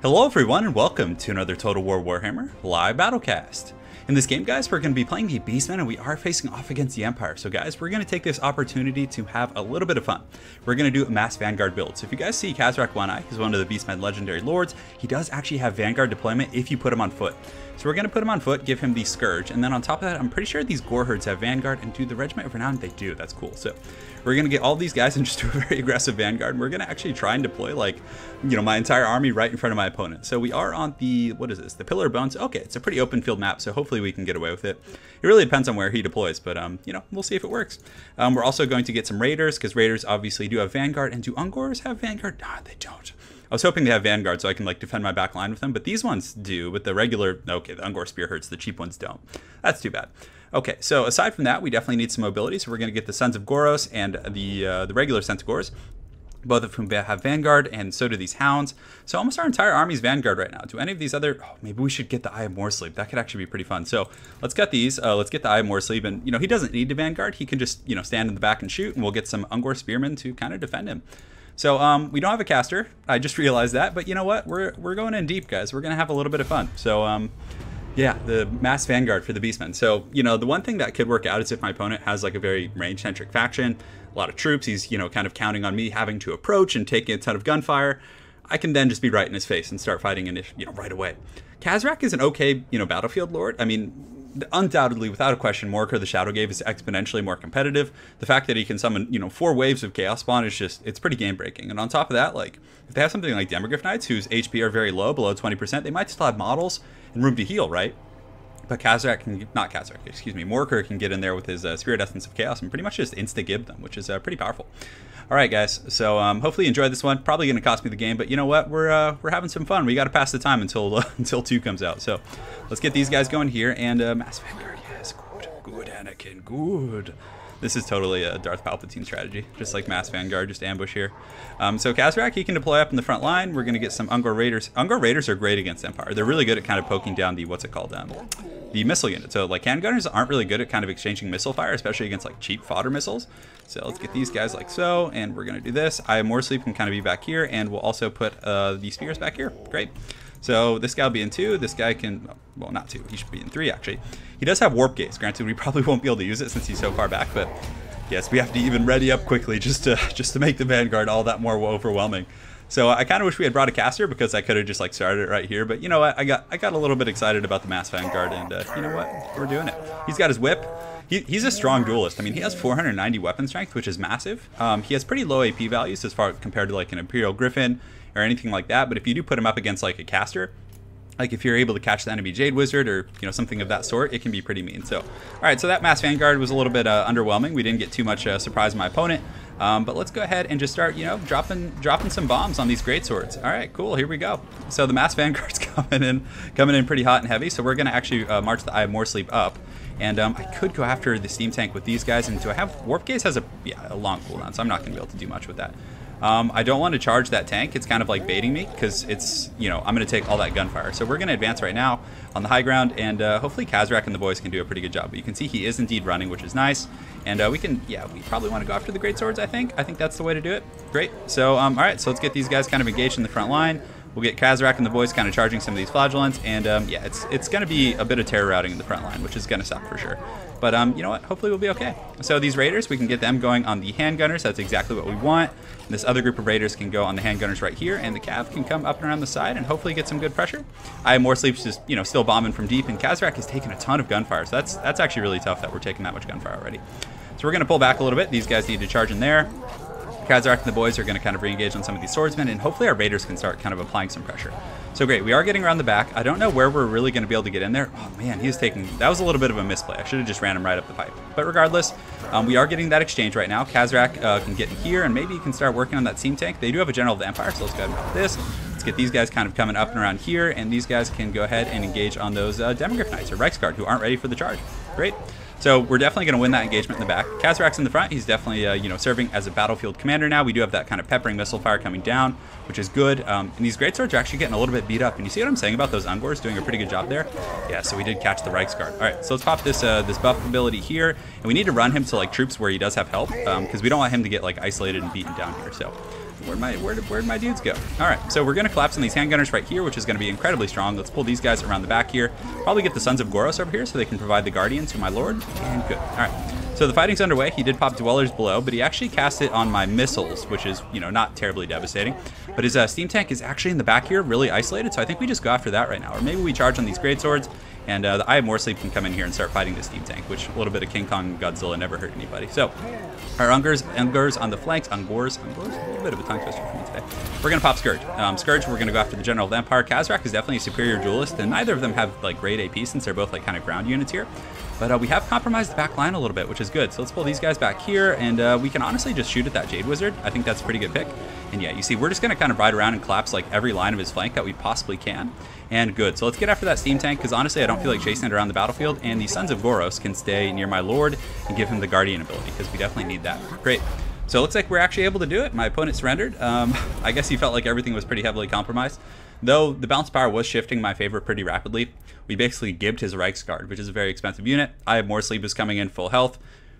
Hello everyone and welcome to another Total War Warhammer live BattleCast. In this game, guys, we're going to be playing the Beastmen and we are facing off against the Empire. So guys, we're going to take this opportunity to have a little bit of fun. We're going to do a mass Vanguard build. So if you guys see Kazrak One Eye, he's one of the Beastmen legendary lords. He does actually have Vanguard deployment if you put him on foot. So we're going to put him on foot, give him the Scourge, and then on top of that, I'm pretty sure these Gore Herds have Vanguard, and do the Regiment of Renown? They do, that's cool. So we're going to get all these guys and just do a very aggressive Vanguard, and we're going to actually try and deploy, like, you know, my entire army right in front of my opponent. So we are on the, what is this, the Pillar of Bones? Okay, it's a pretty open field map, so hopefully we can get away with it. It really depends on where he deploys, but, you know, we'll see if it works. We're also going to get some Raiders, because Raiders obviously do have Vanguard, and do Ungors have Vanguard? Nah, they don't. I was hoping they have Vanguard so I can like defend my back line with them, but these ones do with the regular, okay, the Ungor Spear Herds, the cheap ones don't. That's too bad. Okay, so aside from that, we definitely need some mobility, so we're going to get the Sons of Goros and the regular Centigors, both of whom have Vanguard, and so do these Hounds. So almost our entire army's Vanguard right now. Do any of these other, oh, maybe we should get the Eye of Morsleep. That could actually be pretty fun. So let's get these, let's get the Eye of Morsleep, and you know, he doesn't need to Vanguard, he can just, you know, stand in the back and shoot, and we'll get some Ungor Spearmen to kind of defend him. So we don't have a caster. I just realized that, but you know what? We're going in deep, guys. We're gonna have a little bit of fun. So yeah, the mass Vanguard for the Beastmen. So you know, the one thing that could work out is if my opponent has like a very range-centric faction, a lot of troops. He's, you know, kind of counting on me having to approach and taking a ton of gunfire. I can then just be right in his face and start fighting, and you know, right away. Kazrak is an okay, you know, battlefield lord. I mean, undoubtedly, without a question, Morkar the Shadowgave is exponentially more competitive. The fact that he can summon, you know, 4 waves of Chaos Spawn is just, it's pretty game breaking. And on top of that, like, if they have something like Demogryph Knights, whose HP are very low, below 20%, they might still have models and room to heal, right? But Kazrak can, not Kazrak, excuse me, Morkar can get in there with his Spirit Essence of Chaos and pretty much just insta-gib them, which is pretty powerful. All right, guys, so hopefully you enjoyed this one. Probably going to cost me the game, but you know what? We're having some fun. We got to pass the time until until 2 comes out. So let's get these guys going here, and Mass Vanguard, yes, good, Anakin, good. This is totally a Darth Palpatine strategy, just like Mass Vanguard, just ambush here. So Kazrak, he can deploy up in the front line. We're going to get some Ungor Raiders. Ungor Raiders are great against Empire. They're really good at kind of poking down the, what's it called, the missile unit. So like handgunners aren't really good at kind of exchanging missile fire, especially against like cheap fodder missiles. So let's get these guys like so, and we're going to do this. Eye of Morsleep can kind of be back here, and we'll also put the spears back here. Great. So this guy will be in 2. This guy can, well, not 2. He should be in 3, actually. He does have Warp Gaze. Granted, we probably won't be able to use it since he's so far back, but yes, we have to even ready up quickly just to make the Vanguard all that more overwhelming. So I kind of wish we had brought a caster, because I could have just like started it right here. But you know what? I got a little bit excited about the Mass Vanguard, and you know what? We're doing it. He's got his whip. He's a strong duelist. I mean, he has 490 weapon strength, which is massive. He has pretty low AP values as far compared to like an Imperial Griffin or anything like that. But if you do put him up against like a caster, like if you're able to catch the enemy Jade Wizard or, you know, something of that sort, it can be pretty mean. So, all right, so that Mass Vanguard was a little bit underwhelming. We didn't get too much surprise in my opponent. But let's go ahead and just start, you know, dropping some bombs on these greatswords. All right, cool, here we go. So the Mass Vanguard's coming in pretty hot and heavy. So we're gonna actually march the Eye of Morsleep up. And I could go after the Steam Tank with these guys. And do I have, Warp Gaze has a long cooldown, so I'm not gonna be able to do much with that. I don't want to charge that tank. It's kind of like baiting me, because it's, you know, I'm going to take all that gunfire. So we're going to advance right now on the high ground, and hopefully Kazrak and the boys can do a pretty good job. But you can see he is indeed running, which is nice. And we can, yeah, we probably want to go after the great swords, I think. I think that's the way to do it. Great. So, all right, so let's get these guys kind of engaged in the front line. We'll get Kazrak and the boys kind of charging some of these flagellants, and yeah, it's going to be a bit of terror routing in the front line, which is going to suck for sure. But you know what? Hopefully we'll be okay. So these Raiders, we can get them going on the handgunners. That's exactly what we want. And this other group of Raiders can go on the handgunners right here, and the Cav can come up and around the side and hopefully get some good pressure. Eye of Morsleep's just, you know, still bombing from deep, and Kazrak is taking a ton of gunfire. So that's actually really tough that we're taking that much gunfire already. So we're going to pull back a little bit. These guys need to charge in there. Kazrak and the boys are going to kind of re-engage on some of these swordsmen, and hopefully our Raiders can start kind of applying some pressure. So great, we are getting around the back. I don't know where we're really going to be able to get in there. Oh man, he was taking, that was a little bit of a misplay. I should have just ran him right up the pipe. But regardless, we are getting that exchange right now. Kazrak can get in here, and maybe he can start working on that Steam Tank. They do have a General of the Empire, so let's go ahead and do this. Let's get these guys kind of coming up and around here, and these guys can go ahead and engage on those Demogryph Knights or Reiksguard who aren't ready for the charge. Great. So we're definitely going to win that engagement in the back. Kazrak's in the front. He's definitely, you know, serving as a battlefield commander now. We do have that kind of peppering missile fire coming down, which is good. And these greatswords are actually getting a little bit beat up. And you see what I'm saying about those Ungors doing a pretty good job there? Yeah, so we did catch the Reiksguard. All right, so let's pop this this buff ability here. And we need to run him to like troops where he does have help, because we don't want him to get like isolated and beaten down here. So Where'd my dudes go? All right, so we're gonna collapse on these handgunners right here, which is gonna be incredibly strong. Let's pull these guys around the back here. Probably get the Sons of Goros over here so they can provide the Guardian to my Lord. And good. All right. So the fighting's underway. He did pop Dwellers below, but he actually cast it on my missiles, which is, you know, not terribly devastating. But his steam tank is actually in the back here, really isolated. So I think we just go after that right now, or maybe we charge on these greatswords. And the Eye of More Sleep can come in here and start fighting the steam tank, which a little bit of King Kong Godzilla never hurt anybody. So our Ungurs on the flanks, Ungors, a little bit of a tongue twister for me today. We're gonna pop Scourge. Scourge, we're gonna go after the General of the Empire. Kazrak is definitely a superior duelist, and neither of them have like great AP since they're both like kind of ground units here. But we have compromised the back line a little bit, which is good. So let's pull these guys back here, and we can honestly just shoot at that Jade Wizard. I think that's a pretty good pick. And yeah, you see, we're just gonna kind of ride around and collapse like every line of his flank that we possibly can. And good, so let's get after that steam tank, because honestly I don't feel like chasing it around the battlefield, and the Sons of Goros can stay near my Lord and give him the Guardian ability, because we definitely need that. Great. So it looks like we're actually able to do it. My opponent surrendered. I guess he felt like everything was pretty heavily compromised. Though the balance power was shifting in my favor pretty rapidly, we basically gibbed his Reichsguard, which is a very expensive unit. Eye of More Sleep is coming in full health.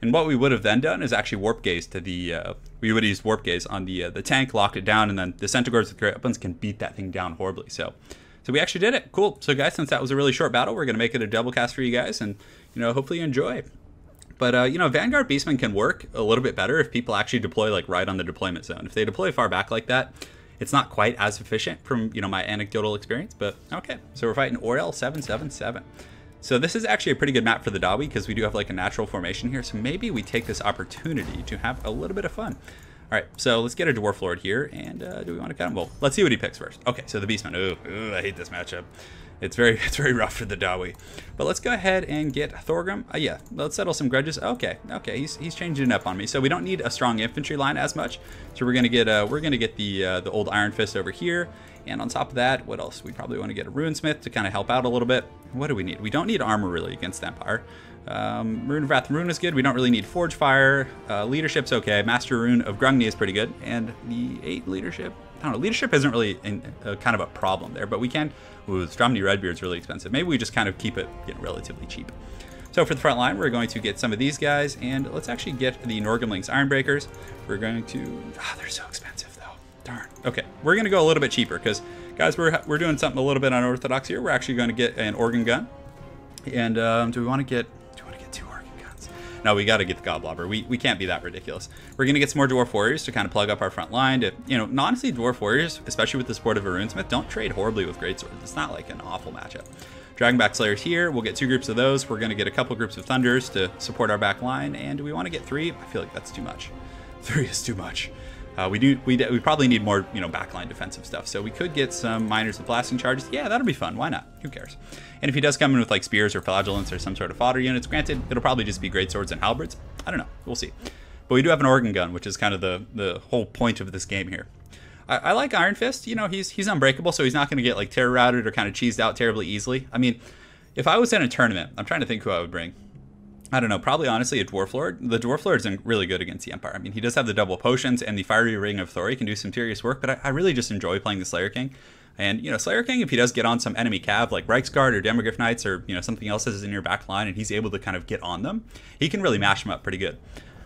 And what we would have then done is actually Warp Gaze to the, we would have used Warp Gaze on the tank, locked it down, and then the Centaurs with great weapons can beat that thing down horribly. So we actually did it. Cool. So guys, since that was a really short battle, we're going to make it a double cast for you guys, and, you know, hopefully you enjoy. But, you know, Vanguard Beastmen can work a little bit better if people actually deploy, like, right on the deployment zone. If they deploy far back like that, it's not quite as efficient from, you know, my anecdotal experience, but okay. So we're fighting Orel 777. So this is actually a pretty good map for the Dawi, because we do have, like, a natural formation here, so maybe we take this opportunity to have a little bit of fun. All right, so let's get a Dwarf Lord here, and do we want to cut him? Well, let's see what he picks first. Okay, so the Beastmen. Ooh, I hate this matchup. It's very rough for the Dawi. But let's go ahead and get Thorgrim. Yeah, let's settle some grudges. Okay, he's changing it up on me. So we don't need a strong infantry line as much. So we're gonna get the old Iron Fist over here. And on top of that, what else? We probably want to get a Runesmith to kind of help out a little bit. What do we need? We don't need armor really against the Empire. Rune of Wrath and Rune is good. We don't really need Forge Fire. Leadership's okay. Master Rune of Grungni is pretty good. And the 8 leadership, I don't know, leadership isn't really kind of a problem there, but we can. Ooh, Stromny Redbeard's really expensive. Maybe we just kind of keep it, you know, relatively cheap. So for the front line, we're going to get some of these guys, and let's actually get the Norgumling's Ironbreakers. We're going to, they're so expensive though. Darn. Okay, we're going to go a little bit cheaper because, guys, we're doing something a little bit unorthodox here. We're actually going to get an organ gun, and do we want to get 2 organ guns? No, we got to get the Godblobber. We can't be that ridiculous. We're going to get some more Dwarf Warriors to kind of plug up our front line. To, you know, honestly, Dwarf Warriors, especially with the support of a Runesmith, don't trade horribly with Greatswords. It's not like an awful matchup. Dragonback Slayers here. We'll get 2 groups of those. We're going to get a couple groups of Thunders to support our back line. And do we want to get 3? I feel like that's too much. 3 is too much. We probably need more, you know, backline defensive stuff. So we could get some Miners with Blasting Charges. Yeah, that'll be fun. Why not? Who cares? And if he does come in with like Spears or Flagellants or some sort of fodder units, granted, it'll probably just be Greatswords and Halberds. I don't know. We'll see. But we do have an organ gun, which is kind of the whole point of this game here. I like Iron Fist. You know, he's unbreakable, so he's not going to get like terror routed or kind of cheesed out terribly easily. I mean, if I was in a tournament, I'm trying to think who I would bring. I don't know, probably honestly a Dwarf Lord. The Dwarf Lord is really good against the Empire. I mean, he does have the double potions, and the Fiery Ring of Thor. He can do some serious work, but I really just enjoy playing the Slayer King. And, you know, Slayer King, if he does get on some enemy cav, like Reichsguard or Demogryph Knights or, you know, something else that's in your back line, and he's able to kind of get on them, he can really mash them up pretty good.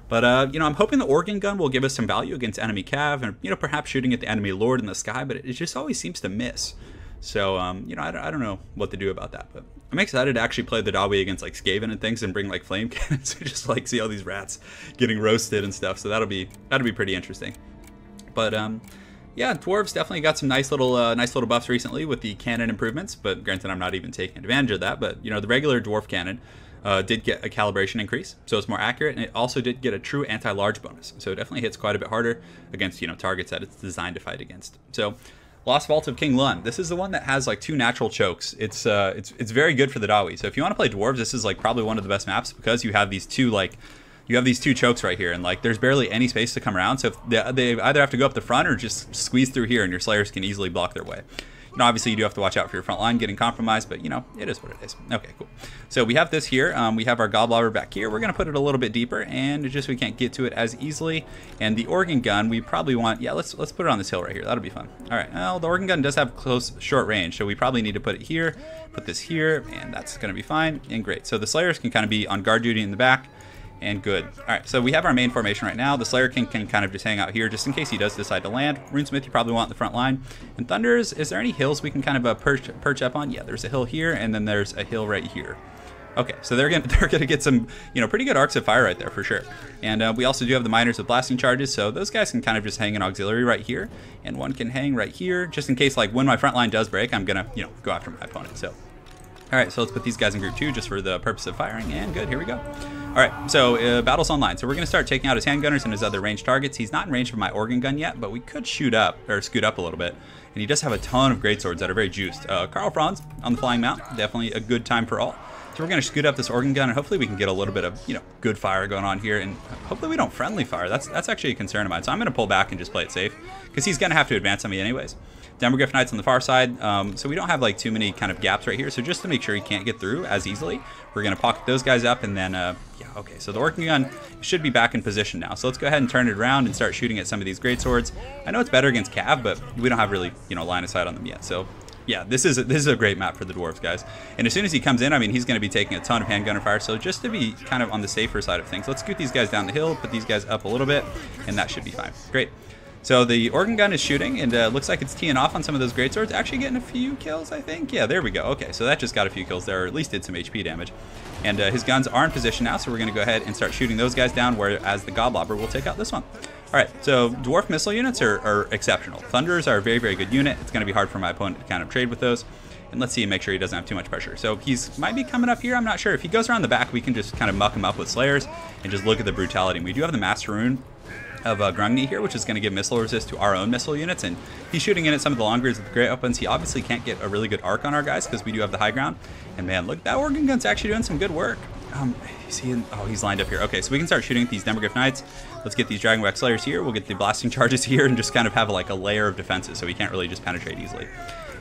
But, you know, I'm hoping the organ gun will give us some value against enemy cav, and, you know, perhaps shooting at the enemy Lord in the sky, but it just always seems to miss. So, you know, I don't know what to do about that, but I'm excited to actually play the Dawi against, like, Skaven and things and bring, like, flame cannons to just, like, see all these rats getting roasted and stuff, so that'll be pretty interesting. But, yeah, Dwarves definitely got some nice little buffs recently with the cannon improvements, but granted, I'm not even taking advantage of that, but, you know, the regular Dwarf cannon did get a calibration increase, so it's more accurate, and it also did get a true anti-large bonus, so it definitely hits quite a bit harder against, you know, targets that it's designed to fight against. So, Lost Vault of King Lund. This is the one that has like 2 natural chokes. It's very good for the Dawi. So if you want to play Dwarves, this is like probably one of the best maps because you have these 2 chokes right here, and like there's barely any space to come around. So if they either have to go up the front or just squeeze through here, and your Slayers can easily block their way. You know, obviously you do have to watch out for your front line getting compromised, but you know, it is what it is. Okay, cool. So we have this here. We have our Godblobber back here. We're gonna put it a little bit deeper, and it's just we can't get to it as easily. And the organ gun, we probably want, yeah, let's put it on this hill right here. That'll be fun. All right. Well, the organ gun does have short range, so we probably need to put it here, put this here, and that's gonna be fine and great. So the Slayers can kind of be on guard duty in the back. And good. All right, so we have our main formation right now. The Slayer King can kind of just hang out here just in case he does decide to land. Runesmith you probably want in the front line. And Thunders, is there any hills we can kind of perch up on? Yeah, there's a hill here, and then there's a hill right here. Okay, so they're gonna get some, you know, pretty good arcs of fire right there for sure. And we also do have the miners with blasting charges, so those guys can kind of just hang an auxiliary right here, and one can hang right here, just in case, like, when my front line does break, I'm gonna, you know, go after my opponent. So, all right, so let's put these guys in group 2 just for the purpose of firing, and good, here we go. All right, so battle's online. So we're gonna start taking out his handgunners and his other ranged targets. He's not in range for my organ gun yet, but we could shoot up or scoot up a little bit. And he does have a ton of greatswords that are very juiced. Karl Franz on the flying mount, definitely a good time for all. So we're gonna scoot up this organ gun, and hopefully we can get a little bit of, you know, good fire going on here, and hopefully we don't friendly fire. That's actually a concern of mine. So I'm gonna pull back and just play it safe, because he's gonna have to advance on me anyways. Demogryph Knights on the far side, so we don't have like too many kind of gaps right here. So just to make sure he can't get through as easily, we're gonna pocket those guys up, and then yeah, okay. So the organ gun should be back in position now. So let's go ahead and turn it around and start shooting at some of these greatswords. I know it's better against Cav, but we don't have really, you know, line of sight on them yet. So yeah, this is a great map for the Dwarves, guys. And as soon as he comes in, I mean, he's going to be taking a ton of handgunner fire. So just to be kind of on the safer side of things, let's scoot these guys down the hill, put these guys up a little bit, and that should be fine. Great. So the organ gun is shooting, and looks like it's teeing off on some of those greatswords. Actually getting a few kills, I think. Yeah, there we go. Okay, so that just got a few kills there, or at least did some HP damage. And his guns are in position now, so we're going to go ahead and start shooting those guys down, whereas the Godlobber will take out this one. All right, so Dwarf missile units are exceptional. Thunders are a very, very good unit. It's going to be hard for my opponent to kind of trade with those. And let's see, make sure he doesn't have too much pressure. So he's might be coming up here. I'm not sure. If he goes around the back, we can just kind of muck him up with Slayers and just look at the brutality. And we do have the Master Rune of Grungni here, which is going to give missile resist to our own missile units. And he's shooting in at some of the longers with great weapons. He obviously can't get a really good arc on our guys because we do have the high ground. And man, look, that organ gun's actually doing some good work. Oh, he's lined up here. Okay, so we can start shooting at these Demogryph Knights. Let's get these Dragonback Slayers here. We'll get the blasting charges here and just kind of have like a layer of defenses so he can't really just penetrate easily.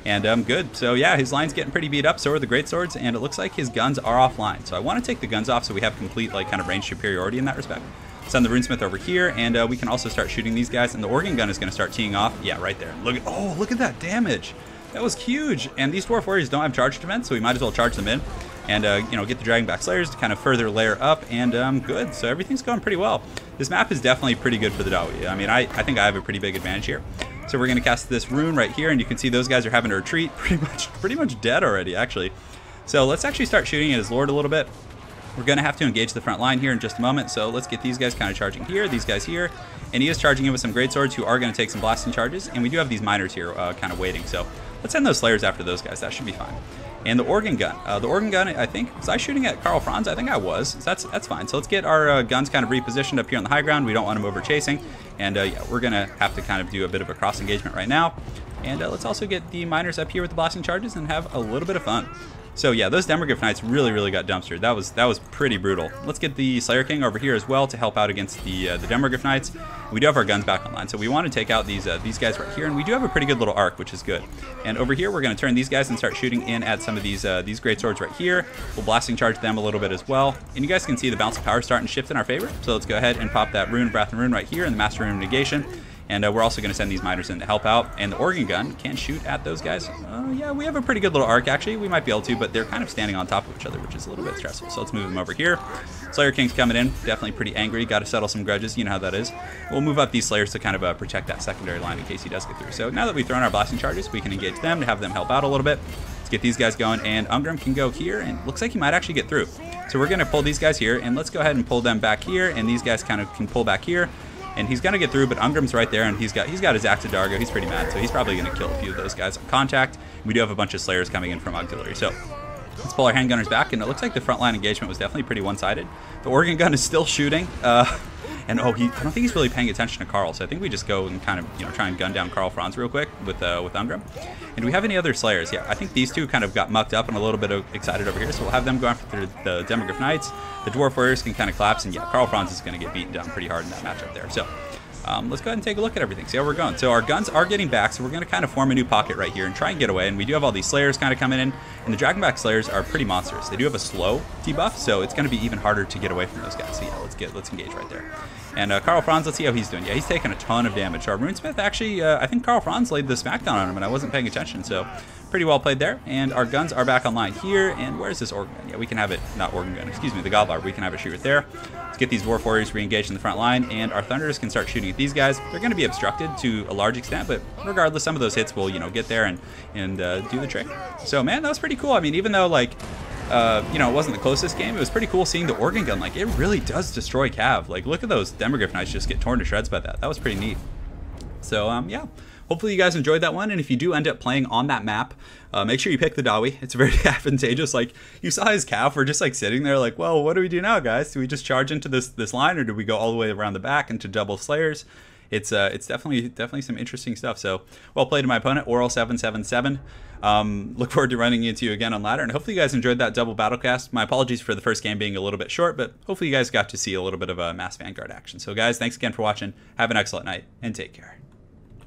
And good. So yeah, his line's getting pretty beat up. So are the greatswords, and it looks like his guns are offline. So I want to take the guns off so we have complete like kind of range superiority in that respect. Send the Runesmith over here, and we can also start shooting these guys. And the organ gun is going to start teeing off. Yeah, right there. Look at that damage. That was huge. And these Dwarf Warriors don't have charge defense, so we might as well charge them in. And you know, get the Dragonback Slayers to kind of further layer up, and good. So everything's going pretty well. This map is definitely pretty good for the Dawi. I mean, I think I have a pretty big advantage here. So we're going to cast this rune right here, and you can see those guys are having to retreat, pretty much dead already, actually. So let's actually start shooting at his Lord a little bit. We're going to have to engage the front line here in just a moment, so let's get these guys kind of charging here, these guys here, and he is charging in with some greatswords who are going to take some blasting charges, and we do have these miners here kind of waiting, so let's send those Slayers after those guys. That should be fine. And the organ gun, I think, was I shooting at Karl Franz? I think I was, so that's fine. So let's get our guns kind of repositioned up here on the high ground. We don't want them over chasing, and yeah, we're going to have to kind of do a bit of a cross engagement right now. And let's also get the miners up here with the blasting charges and have a little bit of fun. So yeah, those Demogryph Knights really got dumpstered. That was pretty brutal. Let's get the Slayer King over here as well to help out against the Demogryph Knights. We do have our guns back online, so we want to take out these guys right here, and we do have a pretty good little arc, which is good. And over here, we're going to turn these guys and start shooting in at some of these great swords right here. We'll blasting charge them a little bit as well. And you guys can see the bounce of power starting to shift in our favor. So let's go ahead and pop that Rune, Wrath and Rune right here, and the Master Rune Negation. And we're also going to send these miners in to help out. And the organ gun can shoot at those guys. Yeah, we have a pretty good little arc, actually. We might be able to, but they're kind of standing on top of each other, which is a little bit stressful. So let's move them over here. Slayer King's coming in. Definitely pretty angry. Got to settle some grudges. You know how that is. We'll move up these Slayers to kind of protect that secondary line in case he does get through. So now that we've thrown our blasting charges, we can engage them to have them help out a little bit. Let's get these guys going. And Ungrim can go here, and looks like he might actually get through. So we're going to pull these guys here, and let's go ahead and pull them back here. And these guys kind of can pull back here. And he's gonna get through, but Ungrim's right there, and he's got his Axe of Dargo. He's pretty mad, so he's probably gonna kill a few of those guys on contact. We do have a bunch of Slayers coming in from auxiliary, so let's pull our handgunners back. And it looks like the frontline engagement was definitely pretty one-sided. The organ gun is still shooting, and I don't think he's really paying attention to Karl. So I think we just go and kind of try and gun down Karl Franz real quick with Ungrim. And do we have any other Slayers? Yeah, I think these two kind of got mucked up and a little bit excited over here. So we'll have them go after the Demogryph Knights. The Dwarf Warriors can kind of collapse, and yeah, Karl Franz is going to get beaten down pretty hard in that matchup there. So let's go ahead and take a look at everything, see how we're going. So our guns are getting back, so we're going to kind of form a new pocket right here and try and get away. And we do have all these Slayers kind of coming in, and the Dragonback Slayers are pretty monstrous. They do have a slow debuff, so it's going to be even harder to get away from those guys. So yeah, let's engage right there. And Karl Franz, let's see how he's doing. Yeah, he's taking a ton of damage. Our Runesmith, actually, I think Karl Franz laid the smackdown on him, and I wasn't paying attention. So pretty well played there. And our guns are back online here. And where's this organ gun? Yeah, we can have it, not organ gun, excuse me, the Godlar. We can have it shoot right there. Let's get these Dwarf Warriors re-engaged in the front line, and our Thunders can start shooting at these guys. They're going to be obstructed to a large extent, but regardless, some of those hits will, you know, get there and do the trick. So, man, that was pretty cool. I mean, even though, like, you know, it wasn't the closest game, it was pretty cool seeing the organ gun. Like, it really does destroy cav. Like, look at those Demogryph Knights just get torn to shreds by that. That was pretty neat. So, yeah. Hopefully you guys enjoyed that one, and if you do end up playing on that map, make sure you pick the Dawi. It's very advantageous. Like, you saw his calf, we're just like sitting there like, well, what do we do now, guys? Do we just charge into this line, or do we go all the way around the back into double Slayers? It's definitely some interesting stuff. So, well played to my opponent, Oral777. Look forward to running into you again on ladder, and hopefully you guys enjoyed that double Battlecast. My apologies for the first game being a little bit short, but hopefully you guys got to see a little bit of a mass Vanguard action. So guys, thanks again for watching. Have an excellent night, and take care.